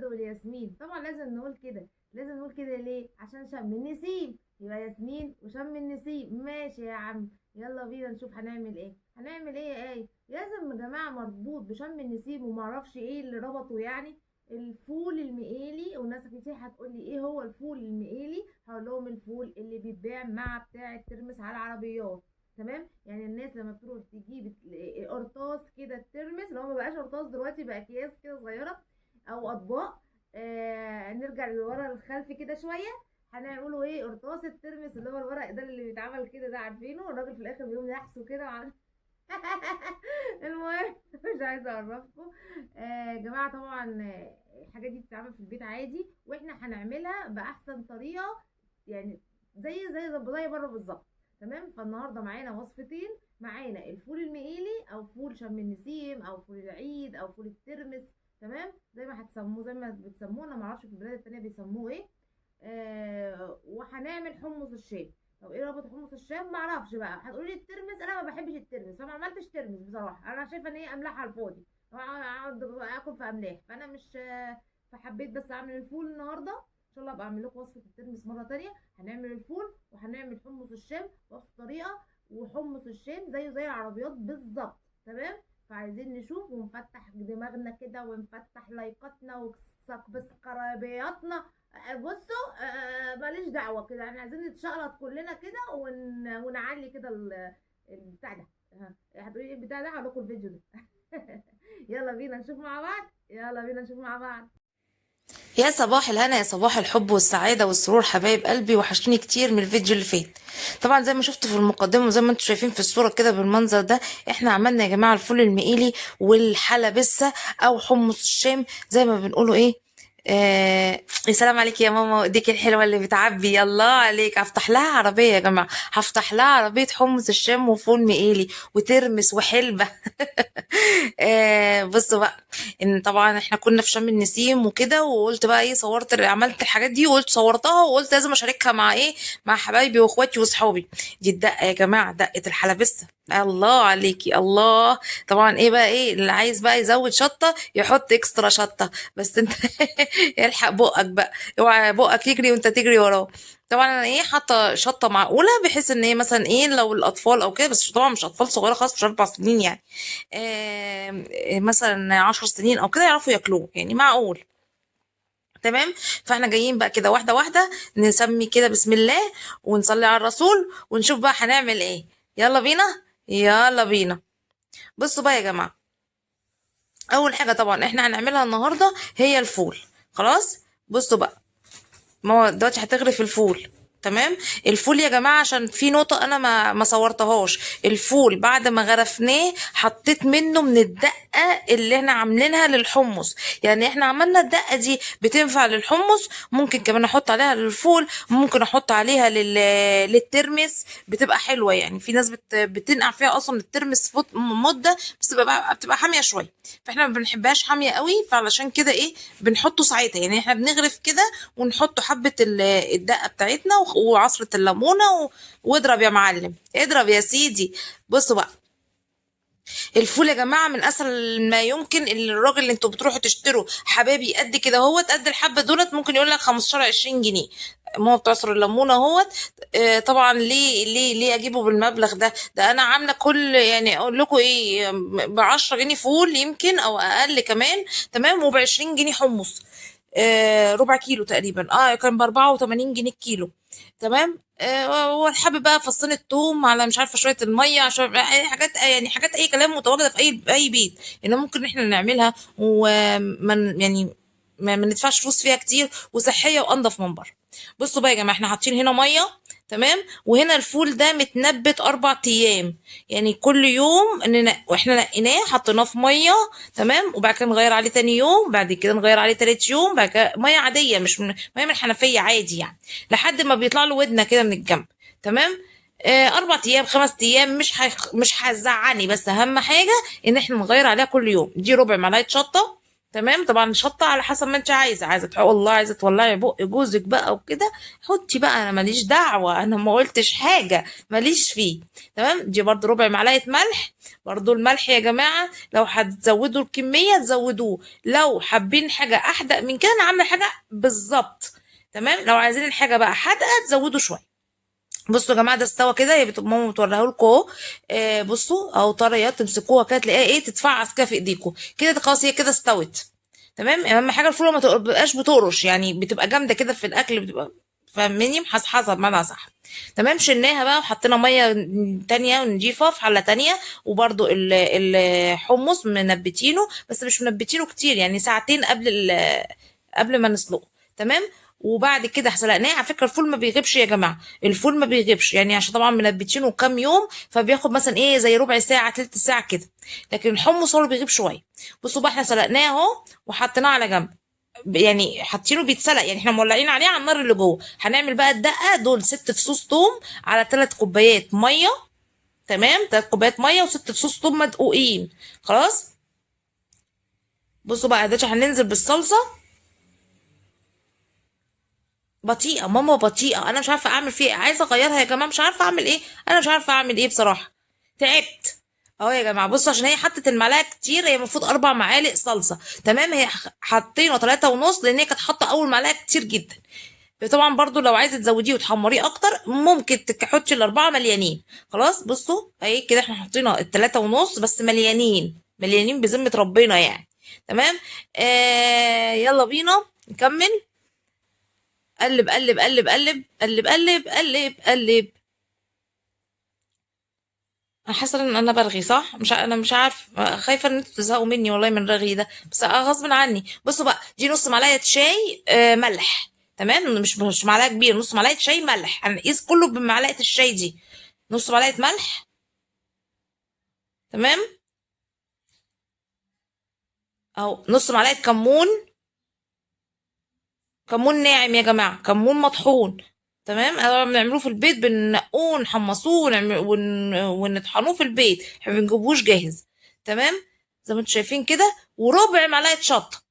الورد والياسمين. طبعا لازم نقول كده، لازم نقول كده ليه؟ عشان شم النسيم، يبقى ياسمين وشم النسيم. ماشي يا عم، يلا بينا نشوف هنعمل ايه. هنعمل ايه يا ايه؟ لازم يا جماعه مربوط بشم النسيم، ومعرفش ايه اللي ربطه يعني. الفول المقيلي، والناس كتير هتقول لي ايه هو الفول المقيلي؟ هقول لهم الفول اللي بيتباع مع بتاع الترمس على العربيات. تمام، يعني الناس لما بتروح تجيب قرطاس كده الترمس، اللي هو ما بقاش قرطاس دلوقتي، بقى اكياس كده صغيره او اطباق. نرجع لورا الخلف كده شويه، هنعمله ايه؟ قرطاس الترمس، اللي هو الورق ده اللي بيتعمل كده، ده عارفينه؟ الراجل في الاخر بيقوم يحسه كده المهم مش عايزه اعرفكم. يا جماعه طبعا الحاجات دي بتتعمل في البيت عادي، واحنا هنعملها باحسن طريقه، يعني زي بره بالظبط. تمام، فالنهارده معانا وصفتين. معانا الفول المقيلي، او فول شم النسيم، او فول العيد، او فول الترمس. تمام، زي ما هتسموه، زي ما بتسموه، انا معرفش في البلاد التانية بيسموه ايه. وهنعمل حمص الشام. طب ايه رابط حمص الشام؟ معرفش بقى، هتقولي لي الترمس، انا ما بحبش الترمس، فما عملتش ترمس بصراحه. انا شايفه ان هي املاح على الفاضي، اقعد اكل في املاح، فانا مش فحبيت بس اعمل الفول النهارده. ان شاء الله ابقى اعمل لكم وصفه الترمس مره تانية. هنعمل الفول وهنعمل حمص الشام بنفس الطريقه. وحمص الشام زيه زي العربيات بالظبط. تمام، فعايزين نشوف ونفتح دماغنا كده، ونفتح لايكاتنا وسكريبياتنا. بصوا ماليش دعوه كده، احنا عايزين نتشقلط كلنا كده ونعلي كده البتاع ده. هتقولي ايه البتاع ده؟ هقول لكم الفيديو ده. يلا بينا نشوف مع بعض، يلا بينا نشوف مع بعض. يا صباح الهنا، يا صباح الحب والسعادة والسرور، حبايب قلبي وحشتوني كتير من الفيديو اللي فات. طبعا زي ما شفتوا في المقدمة وزي ما انتم شايفين في الصورة كده بالمنظر ده، احنا عملنا يا جماعة الفول المقيلي والحلبسة او حمص الشام زي ما بنقوله ايه. يا سلام عليك يا ماما، ايديك الحلوه اللي بتعبي، الله عليك. هفتح لها عربيه يا جماعه، هفتح لها عربيه حمص الشام وفول مقيلي وترمس وحلبه. بصوا بقى، ان طبعا احنا كنا في شم النسيم وكده، وقلت بقى ايه، عملت الحاجات دي وقلت صورتها، وقلت لازم اشاركها مع ايه، مع حبايبي واخواتي واصحابي. دي الدقه يا جماعه، دقه الحلبسه. الله عليكي الله. طبعا ايه بقى، ايه اللي عايز بقى يزود شطه يحط اكسترا شطه، بس انت الحق بقك بقى، اوعى بقك يجري وانت تجري وراه. طبعا انا ايه، حاطه شطه معقوله، بحيث ان ايه مثلا ايه لو الاطفال او كده، بس طبعا مش اطفال صغيره خالص، مش 4 سنين يعني. مثلا 10 سنين او كده يعرفوا ياكلوه، يعني معقول. تمام، فاحنا جايين بقى كده واحده واحده، نسمي كده بسم الله ونصلي على الرسول ونشوف بقى هنعمل ايه. يلا بينا، يلا بينا. بصوا بقى يا جماعه، اول حاجه طبعا احنا هنعملها النهارده هي الفول. خلاص، بصوا بقى، ما هو دلوقتي هتغرف الفول. تمام، الفول يا جماعه عشان في نقطه انا ما صورتهاش. الفول بعد ما غرفناه حطيت منه من الدقه اللي احنا عاملينها للحمص. يعني احنا عملنا الدقه دي بتنفع للحمص، ممكن كمان احط عليها للفول، ممكن احط عليها للترمس، بتبقى حلوه. يعني في ناس بتنقع فيها اصلا الترمس مده، بس بتبقى حاميه شويه، فاحنا ما بنحبهاش حاميه قوي، فعلشان كده ايه بنحطه ساعتها. يعني احنا بنغرف كده ونحط حبة الدقة بتاعتنا وعصرة الليمونة واضرب يا معلم، اضرب يا سيدي. بصوا بقى، الفول يا جماعة من أسهل ما يمكن. الراجل اللي انتوا بتروحوا تشتروا حبابي قد كده اهوت، قد الحبة دولت، ممكن يقول لك 15 20 جنيه. ما هو بتعصر الليمونه اهوت. طبعا ليه اجيبه بالمبلغ ده؟ ده انا عامله كل، يعني اقول لكم ايه، ب 10 جنيه فول يمكن او اقل كمان. تمام، وب 20 جنيه حمص. ربع كيلو تقريبا، كان ب 84 جنيه الكيلو. تمام، والحب بقى فصين الثوم، على مش عارفه شويه الميه، عشان حاجات، يعني حاجات اي كلام متواجده في اي بيت، ان ممكن احنا نعملها ومن يعني ما ندفعش فلوس فيها كتير، وصحيه وانضف من بره. بصوا بقى يا جماعه، احنا حاطين هنا ميه. تمام، وهنا الفول ده متنبت 4 ايام. يعني كل يوم واحنا نقيناه حطيناه في ميه. تمام، وبعد كده نغير عليه تاني يوم، بعد كده نغير عليه تالت يوم، بعد كده ميه عاديه، مش ميه من الحنفيه، عادي يعني، لحد ما بيطلع له ودنه كده من الجنب. تمام، 4 ايام 5 ايام مش هتزعلني، بس اهم حاجه ان احنا نغير عليها كل يوم. دي ربع معلقه شطه. تمام. طبعا شطه على حسب ما انت عايزه والله عايزه تولعي بق جوزك بقى وكده، حطي بقى، انا ماليش دعوه، انا ما قلتش حاجه، ماليش فيه. تمام. دي برضو ربع معلقه ملح. برضو الملح يا جماعه لو هتزودوا الكميه تزودوه، لو حابين حاجه احدق من كده انا عامله حاجه بالظبط. تمام. لو عايزين الحاجه بقى حادقه تزودوا شويه. بصوا يا جماعه ده استوى كده، هي ماما بتوريها لكم اهو. بصوا او طريات تمسكوها كده تلاقيها ايه تتفعص كده في ايديكم كده، خلاص هي كده استوت. تمام. اهم حاجه الفوله ما تبقاش بتقرش، يعني بتبقى جامده كده في الاكل، بتبقى فاهميني محصحصه بمعنى صح. تمام. شلناها بقى وحطينا ميه تانية نضيفه في حله تانية. وبرده الحمص منبتينه، بس مش منبتينه كتير، يعني ساعتين قبل ما نسلقه. تمام. وبعد كده سلقناه. على فكره الفول ما بيغيبش يا جماعه، الفول ما بيغيبش، يعني عشان طبعا منبتينه كام يوم فبياخد مثلا ايه زي ربع ساعه تلت ساعه كده، لكن الحمص هو اللي بيغيب شويه. بصوا بقى احنا سلقناه اهو وحطيناه على جنب، يعني حاطينه بيتسلق، يعني احنا مولعين عليه على النار اللي جوه. هنعمل بقى الدقه دول 6 فصوص توم على 3 كوبايات ميه. تمام. 3 كوبايات ميه و6 فصوص توم مدقوقين. خلاص. بصوا بقى دلوقتي هننزل بالصلصه. بطيئه ماما بطيئه، انا مش عارفه اعمل فيه إيه. عايزه اغيرها يا جماعه، مش عارفه اعمل ايه، انا مش عارفه اعمل ايه بصراحه، تعبت. اهو يا جماعه بصوا، عشان هي حطت المعلقه كتير، هي المفروض 4 معالق صلصه. تمام. هي حطينا 3 ونص لان هي كانت حاطه اول معلقه كتير جدا. طبعا برضو لو عايزه تزوديه وتحمريه اكتر ممكن تحطي ال4 مليانين. خلاص. بصوا اهي كده احنا حطينا ال3 ونص بس مليانين مليانين بذمه ربنا يعني. تمام. يلا بينا نكمل. قلب قلب قلب قلب قلب قلب قلب قلب. انا حاسه ان انا برغي صح، انا مش عارف، خايفه ان انتوا تزهقوا مني والله من الرغي ده، بس غصب عني. بصوا بقى دي نص معلقه شاي ملح. تمام. مش معلقه كبيره، نص معلقه شاي ملح، هنقيس كله بمعلقه الشاي دي. نص معلقه ملح. تمام. اهو نص معلقه كمون. كمون ناعم يا جماعه، كمون مطحون. تمام. انا بنعملوه في البيت، بنقوه ونحمصوه ونطحنوه في البيت، احنا بنجيبوش جاهز. تمام. زي ما انتم شايفين كده. وربع معلقه شطه.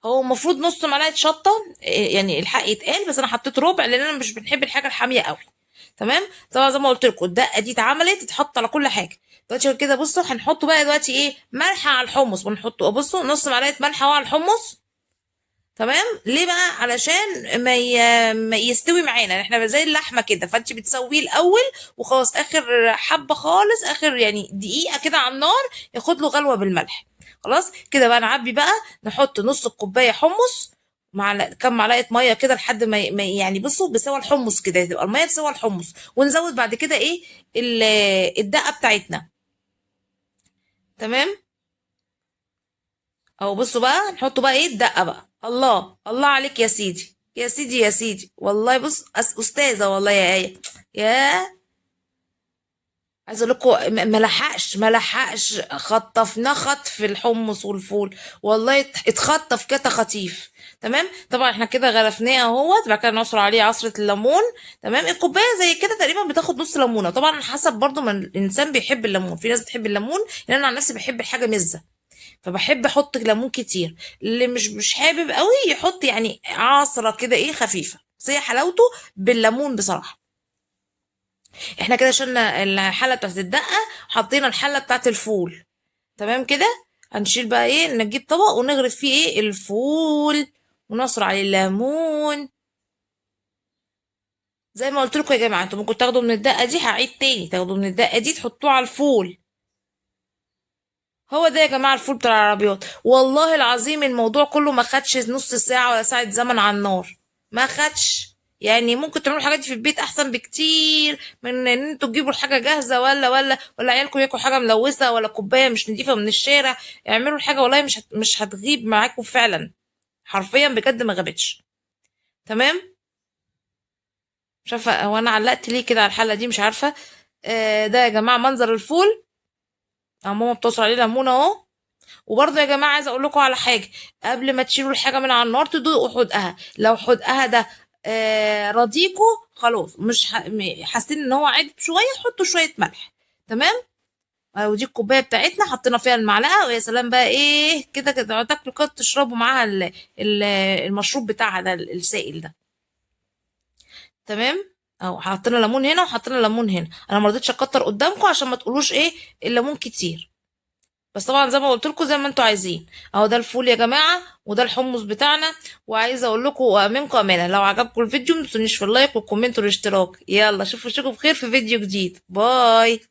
هو المفروض نص معلقه شطه، يعني الحق يتقال، بس انا حطيت ربع لان انا مش بنحب الحاجه الحاميه قوي. تمام. طبعا زي ما قلت لكم الدقه دي اتعملت تتحط على كل حاجه. دلوقتي كده بصوا هنحط بقى دلوقتي ايه ملح على الحمص، بنحطه بصوا نص معلقه ملح على الحمص. تمام. ليه بقى؟ علشان ما يستوي معانا، احنا زي اللحمه كده، فانت بتسويه الاول وخلاص، اخر حبه خالص، اخر يعني دقيقه كده على النار ياخد له غلوه بالملح. خلاص كده بقى نعبي بقى، نحط نص الكوبايه حمص مع كام معلقه ميه كده لحد يعني بصوا بسوى الحمص كده، تبقى الميه بسوى الحمص، ونزود بعد كده ايه الدقه بتاعتنا. تمام. اهو بصوا بقى نحطوا بقى ايه الدقه بقى، الله الله عليك يا سيدي يا سيدي يا سيدي، والله بص استاذه والله يا ايه. يا عايزه اقول لكم ما لحقش خطفناه خطف الحمص والفول، والله اتخطف كده خطيف. تمام. طبعا احنا كده غرفناه اهوت، بعد كده نعصر عليه عصره الليمون. تمام. الكوبايه زي كده تقريبا بتاخد نص ليمونه، طبعا حسب برضو ما الانسان بيحب الليمون، في ناس بتحب الليمون، لان انا عن نفسي بحب الحاجه مزه، فبحب احط ليمون كتير. اللي مش حابب قوي يحط يعني عصره كده ايه خفيفه، بس هي حلاوته بالليمون بصراحه. احنا كده شلنا الحله بتاعت الدقه، حطينا الحله بتاعت الفول. تمام كده. هنشيل بقى ايه، نجيب طبق ونغرف فيه ايه الفول، ونعصر عليه الليمون. زي ما قلت لكم يا جماعه، انتوا ممكن تاخدوا من الدقه دي، هعيد تاني، تاخدوا من الدقه دي تحطوه على الفول. هو ده يا جماعة الفول بتاع العربيات، والله العظيم الموضوع كله ما خدش نص ساعة ولا ساعة زمن على النار، ما خدش. يعني ممكن تعملوا الحاجات دي في البيت احسن بكتير من ان انتوا تجيبوا الحاجة جاهزة، ولا عيالكم ياكلوا حاجة ملوثة، ولا كوباية مش نضيفة من الشارع. اعملوا الحاجة والله مش هتغيب معاكم فعلا، حرفيا بجد ما غابتش. تمام. مش عارفة هو انا علقت ليه كده على الحلة دي، مش عارفة. ده يا جماعة منظر الفول. ماما بتوصل عليه ليمونة اهو. وبرضه يا جماعه عايزه اقول لكم على حاجه، قبل ما تشيلوا الحاجه من على النار تدوقوا حدقها، لو حدقها ده رضيكوا خلاص، مش حاسين ان هو عدب شويه، حطوا شويه ملح. تمام. ودي الكوبايه بتاعتنا حطينا فيها المعلقه، ويا سلام بقى ايه كده كده تاكلوا كده تشربوا معاها المشروب بتاعها ده السائل ده. تمام. اهو حطينا ليمون هنا وحطينا ليمون هنا، انا ما رضيتش اكتر قدامكم عشان ما تقولوش ايه الليمون كتير، بس طبعا زي ما قلت لكم زي ما انتوا عايزين. اهو ده الفول يا جماعه، وده الحمص بتاعنا. وعايزه اقول لكم وامنكم امانه، لو عجبكم الفيديو ما تنسونيش في اللايك والكومنت والاشتراك. يلا اشوفكم بخير في فيديو جديد. باي.